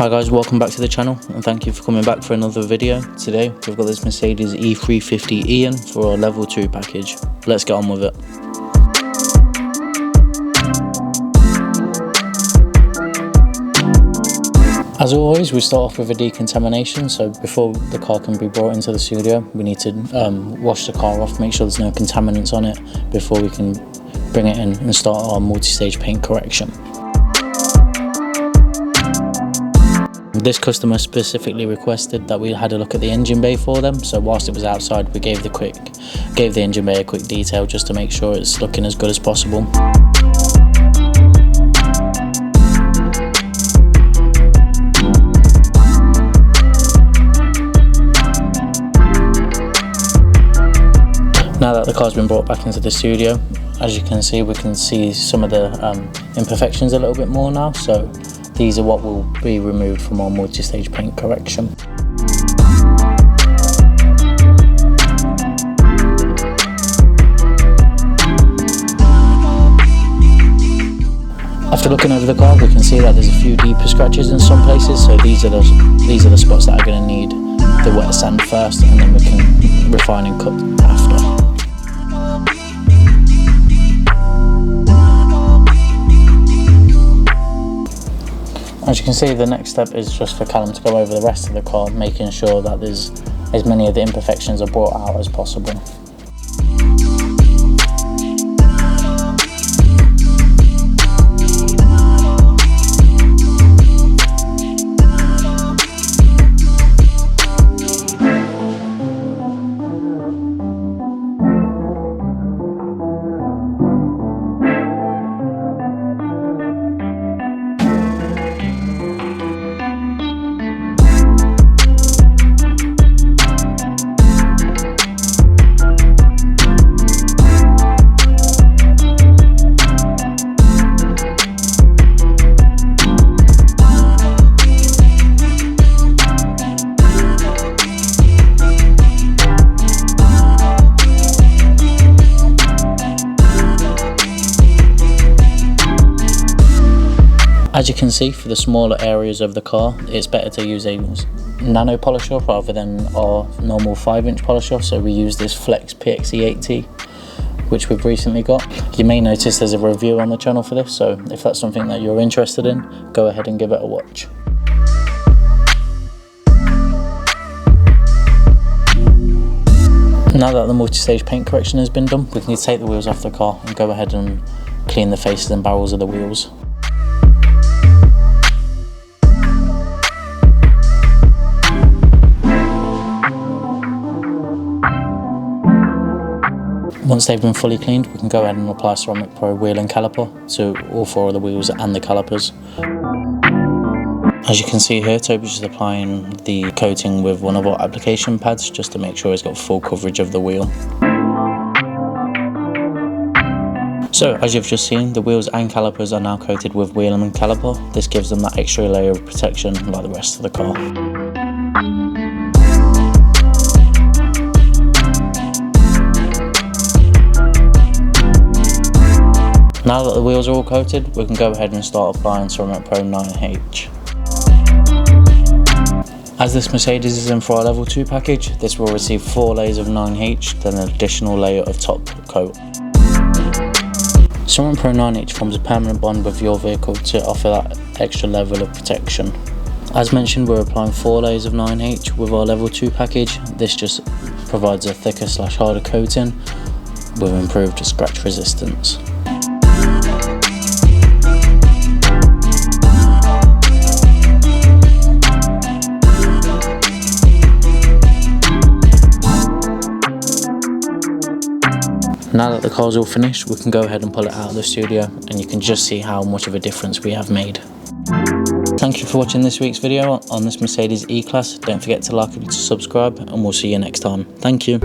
Hi guys, welcome back to the channel and thank you for coming back for another video. Today we've got this Mercedes E350E in for our level 2 package. Let's get on with it. As always, we start off with a decontamination. So before the car can be brought into the studio, we need to wash the car off, make sure there's no contaminants on it before we can bring it in and start our multi-stage paint correction. This customer specifically requested that we had a look at the engine bay for them, so whilst it was outside we gave the engine bay a quick detail just to make sure it's looking as good as possible. Now that the car's been brought back into the studio, as you can see, we can see some of the imperfections a little bit more now, so these are what will be removed from our multi-stage paint correction. After looking over the car, we can see that there's a few deeper scratches in some places, so these are the spots that are going to need the wet sand first, and then we can refine and cut after. As you can see, the next step is just for Callum to go over the rest of the car, making sure that there's as many of the imperfections are brought out as possible. As you can see, for the smaller areas of the car, it's better to use a nano polisher rather than our normal 5-inch polisher. So we use this Flex PXE80, which we've recently got. You may notice there's a review on the channel for this, so if that's something that you're interested in, go ahead and give it a watch. Now that the multi-stage paint correction has been done, we can take the wheels off the car and go ahead and clean the faces and barrels of the wheels. Once they've been fully cleaned, we can go ahead and apply Ceramic Pro wheel and caliper to all 4 of the wheels and the calipers. As you can see here, Toby's just applying the coating with one of our application pads just to make sure it's got full coverage of the wheel. So, as you've just seen, the wheels and calipers are now coated with wheel and caliper. This gives them that extra layer of protection like the rest of the car. Now that the wheels are all coated, we can go ahead and start applying Ceramic Pro 9H. As this Mercedes is in for our level 2 package, this will receive 4 layers of 9H, then an additional layer of top coat. Ceramic Pro 9H forms a permanent bond with your vehicle to offer that extra level of protection. As mentioned, we're applying 4 layers of 9H with our level 2 package. This just provides a thicker / harder coating with improved scratch resistance. Now that the car's all finished, we can go ahead and pull it out of the studio and you can just see how much of a difference we have made. Thank you for watching this week's video on this Mercedes E-Class. Don't forget to like and subscribe, and we'll see you next time. Thank you.